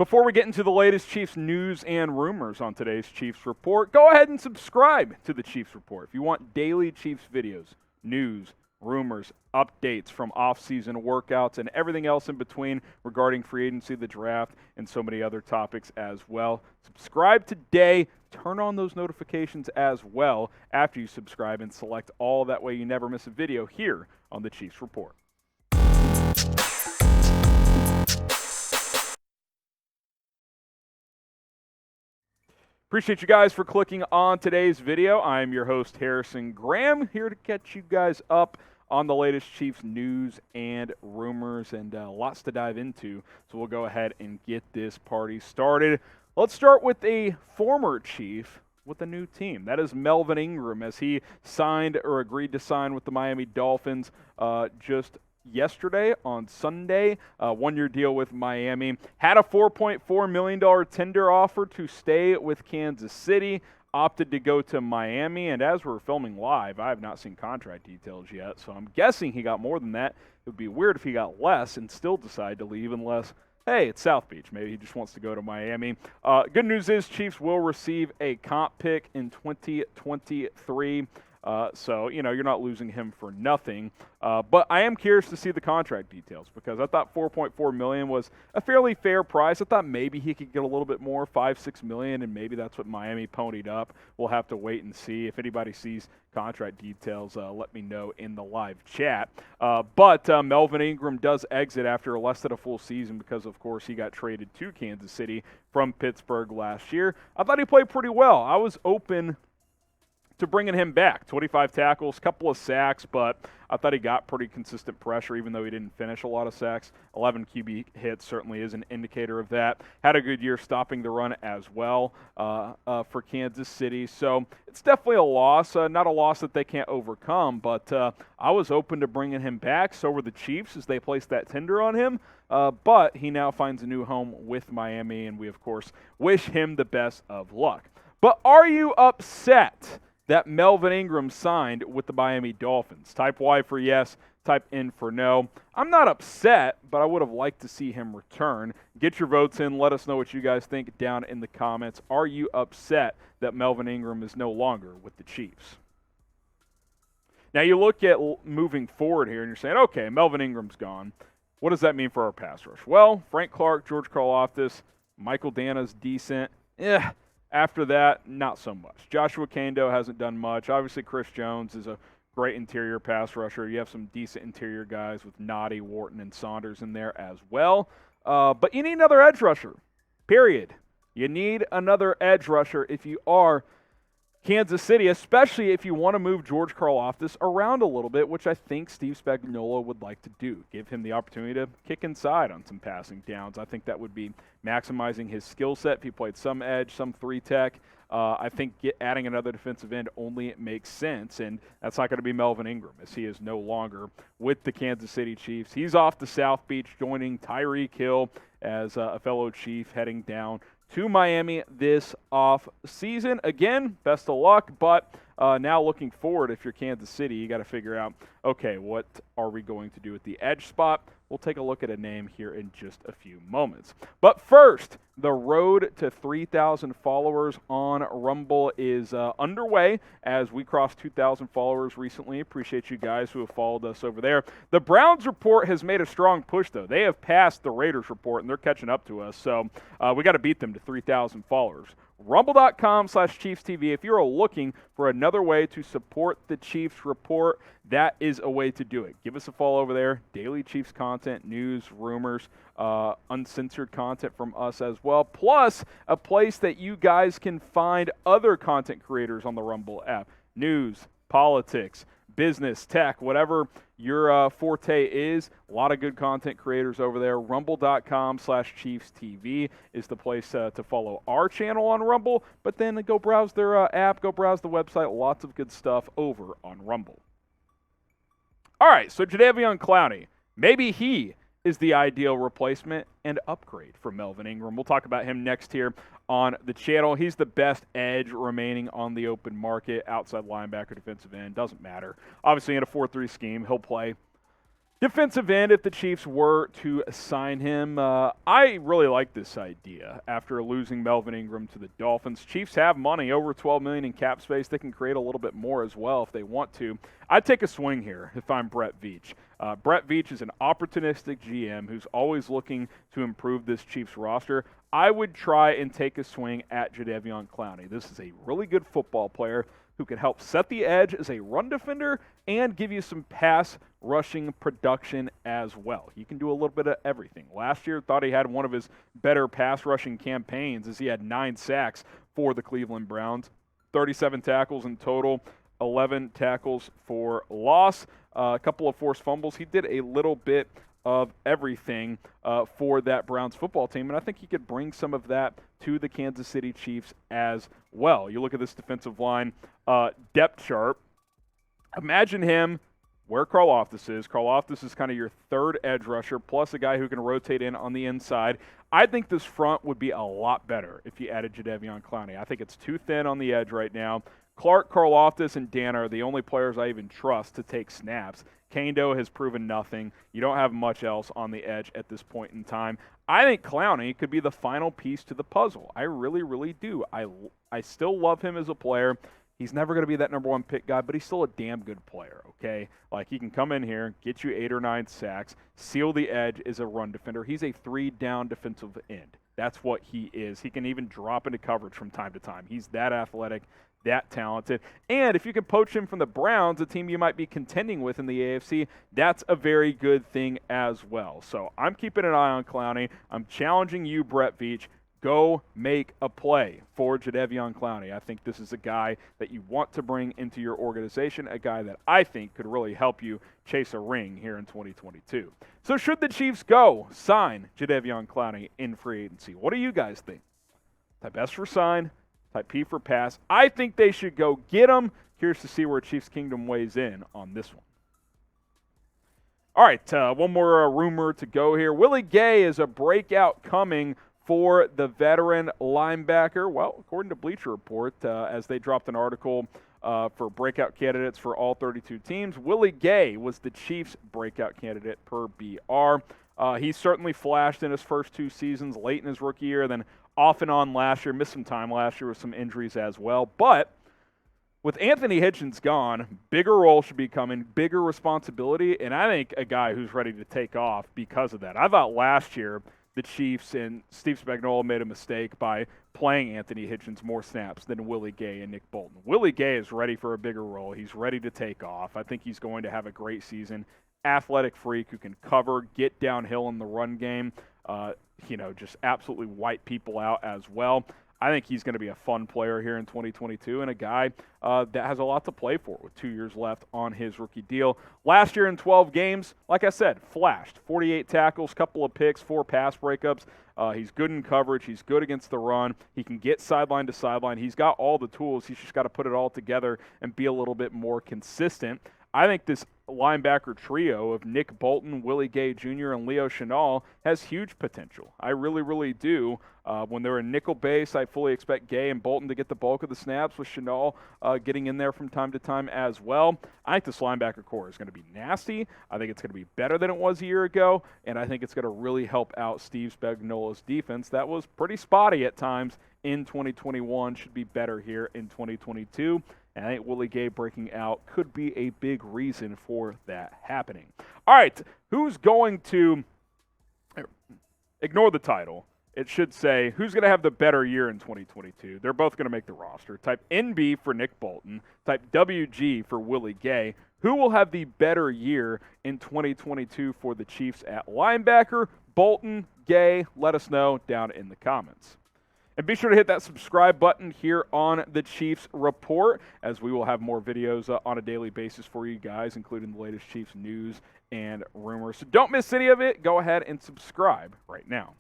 Before we get into the latest Chiefs news and rumors on today's Chiefs Report, go ahead and subscribe to the Chiefs Report. If you want daily Chiefs videos, news, rumors, updates from offseason workouts, and everything else in between regarding free agency, the draft, and so many other topics as well, subscribe today. Turn on those notifications as well after you subscribe and select all. That way you never miss a video here on the Chiefs Report. Appreciate you guys for clicking on today's video. I'm your host, Harrison Graham, here to catch you guys up on the latest Chiefs news and rumors, and lots to dive into. So we'll go ahead and get this party started. Let's start with a former Chief with a new team. That is Melvin Ingram, as he signed or agreed to sign with the Miami Dolphins just yesterday on Sunday. One-year deal with Miami. Had a $4.4 million tender offer to stay with Kansas City. Opted to go to Miami, and as we're filming live, I have not seen contract details yet, so I'm guessing he got more than that. It would be weird if he got less and still decide to leave, unless, hey, it's South Beach. Maybe he just wants to go to Miami. Good news is Chiefs will receive a comp pick in 2023. So, you're not losing him for nothing. But I am curious to see the contract details, because I thought $4.4 million was a fairly fair price. I thought maybe he could get a little bit more, $5-6 million, and maybe that's what Miami ponied up. We'll have to wait and see. If anybody sees contract details, let me know in the live chat. But Melvin Ingram does exit after less than a full season because, of course, he got traded to Kansas City from Pittsburgh last year. I thought he played pretty well. I was open to bringing him back. 25 tackles, couple of sacks, but I thought he got pretty consistent pressure, even though he didn't finish a lot of sacks. 11 QB hits certainly is an indicator of that. Had a good year stopping the run as well for Kansas City. So it's definitely a loss, not a loss that they can't overcome, but I was open to bringing him back. So were the Chiefs as they placed that tender on him. But he now finds a new home with Miami, and we, of course, wish him the best of luck. But are you upset that Melvin Ingram signed with the Miami Dolphins? Type Y for yes, type N for no. I'm not upset, but I would have liked to see him return. Get your votes in. Let us know what you guys think down in the comments. Are you upset that Melvin Ingram is no longer with the Chiefs? Now, you look at moving forward here, and you're saying, okay, Melvin Ingram's gone. What does that mean for our pass rush? Well, Frank Clark, George Karlaftis, Michael Dana's decent. After that, not so much. Joshua Kando hasn't done much. Obviously, Chris Jones is a great interior pass rusher. You have some decent interior guys with Noddy, Wharton, and Saunders in there as well. But you need another edge rusher, period. You need another edge rusher if you are Kansas City, especially if you want to move George Karlaftis around a little bit, which I think Steve Spagnuolo would like to do. Give him the opportunity to kick inside on some passing downs. I think that would be maximizing his skill set. If he played some edge, some three-tech, I think adding another defensive end only makes sense, and that's not going to be Melvin Ingram, as he is no longer with the Kansas City Chiefs. He's off to South Beach, joining Tyreek Hill as a fellow Chief, heading down to Miami this off season. Again, best of luck, but now looking forward, if you're Kansas City, you got to figure out, okay, what are we going to do at the edge spot? We'll take a look at a name here in just a few moments. But first, the road to 3,000 followers on Rumble is underway as we crossed 2,000 followers recently. Appreciate you guys who have followed us over there. The Browns report has made a strong push, though. They have passed the Raiders report, and they're catching up to us. So we got to beat them to 3,000 followers. Rumble.com/ChiefsTV. If you're looking for another way to support the Chiefs Report, that is a way to do it. Give us a follow over there. Daily Chiefs content, news, rumors, uncensored content from us as well. Plus, a place that you guys can find other content creators on the Rumble app. News, politics, business, tech, whatever your forte is. A lot of good content creators over there. Rumble.com/ChiefsTV is the place to follow our channel on Rumble, but then go browse their app, go browse the website. Lots of good stuff over on Rumble. All right, so Jadeveon Clowney, maybe he is the ideal replacement and upgrade for Melvin Ingram. We'll talk about him next here on the channel. He's the best edge remaining on the open market, outside linebacker, defensive end, doesn't matter. Obviously, in a 4-3 scheme, he'll play Defensive end, if the Chiefs were to sign him, I really like this idea. After losing Melvin Ingram to the Dolphins, Chiefs have money, over $12 million in cap space. They can create a little bit more as well if they want to. I'd take a swing here if I'm Brett Veach. Brett Veach is an opportunistic GM who's always looking to improve this Chiefs roster. I would try and take a swing at Jadeveon Clowney. This is a really good football player who can help set the edge as a run defender and give you some pass rushing production as well. He can do a little bit of everything. Last year, thought he had one of his better pass rushing campaigns as he had 9 sacks for the Cleveland Browns, 37 tackles in total, 11 tackles for loss, a couple of forced fumbles. He did a little bit of everything for that Browns football team, and I think he could bring some of that to the Kansas City Chiefs as well. You look at this defensive line depth chart. Imagine him where Karlaftis is. Karlaftis is kind of your third edge rusher, plus a guy who can rotate in on the inside. I think this front would be a lot better if you added Jadeveon Clowney. I think it's too thin on the edge right now. Clark, Karlaftis, and Dan are the only players I even trust to take snaps. Kando has proven nothing. You don't have much else on the edge at this point in time. I think Clowney could be the final piece to the puzzle. I really, really do. I still love him as a player. He's never going to be that number 1 pick guy, but he's still a damn good player, okay? Like, he can come in here, get you 8 or 9 sacks, seal the edge as a run defender. He's a 3-down defensive end. That's what he is. He can even drop into coverage from time to time. He's that athletic, that talented. And if you can poach him from the Browns, a team you might be contending with in the AFC, that's a very good thing as well. So I'm keeping an eye on Clowney. I'm challenging you, Brett Veach. Go make a play for Jadeveon Clowney. I think this is a guy that you want to bring into your organization, a guy that I think could really help you chase a ring here in 2022. So should the Chiefs go sign Jadeveon Clowney in free agency? What do you guys think? Type S for sign, type P for pass. I think they should go get him. Here's to see where Chiefs Kingdom weighs in on this one. All right, one more rumor to go here. Willie Gay is a breakout coming for the veteran linebacker. Well, according to Bleacher Report, as they dropped an article for breakout candidates for all 32 teams, Willie Gay was the Chiefs' breakout candidate per BR. He certainly flashed in his first 2 seasons, late in his rookie year, then off and on last year, missed some time last year with some injuries as well. But with Anthony Hitchens gone, bigger role should be coming, bigger responsibility, and I think a guy who's ready to take off because of that. I thought last year the Chiefs and Steve Spagnuolo made a mistake by playing Anthony Hitchens more snaps than Willie Gay and Nick Bolton. Willie Gay is ready for a bigger role. He's ready to take off. I think he's going to have a great season. Athletic freak who can cover, get downhill in the run game, just absolutely wipe people out as well. I think he's going to be a fun player here in 2022 and a guy that has a lot to play for with 2 years left on his rookie deal. Last year in 12 games, like I said, flashed. 48 tackles, couple of picks, 4 pass breakups. He's good in coverage. He's good against the run. He can get sideline to sideline. He's got all the tools. He's just got to put it all together and be a little bit more consistent. I think this linebacker trio of Nick Bolton, Willie Gay Jr., and Leo Chenal has huge potential. I really, really do. When they're in nickel base, I fully expect Gay and Bolton to get the bulk of the snaps, with Chenal getting in there from time to time as well. I think this linebacker core is going to be nasty. I think it's going to be better than it was a year ago, and I think it's going to really help out Steve Spagnuolo's defense. That was pretty spotty at times in 2021, should be better here in 2022. And I think Willie Gay breaking out could be a big reason for that happening. All right, who's going to ignore the title? It should say, who's going to have the better year in 2022? They're both going to make the roster. Type NB for Nick Bolton. Type WG for Willie Gay. Who will have the better year in 2022 for the Chiefs at linebacker? Bolton, Gay, let us know down in the comments. And be sure to hit that subscribe button here on the Chiefs Report, as we will have more videos on a daily basis for you guys, including the latest Chiefs news and rumors. So don't miss any of it. Go ahead and subscribe right now.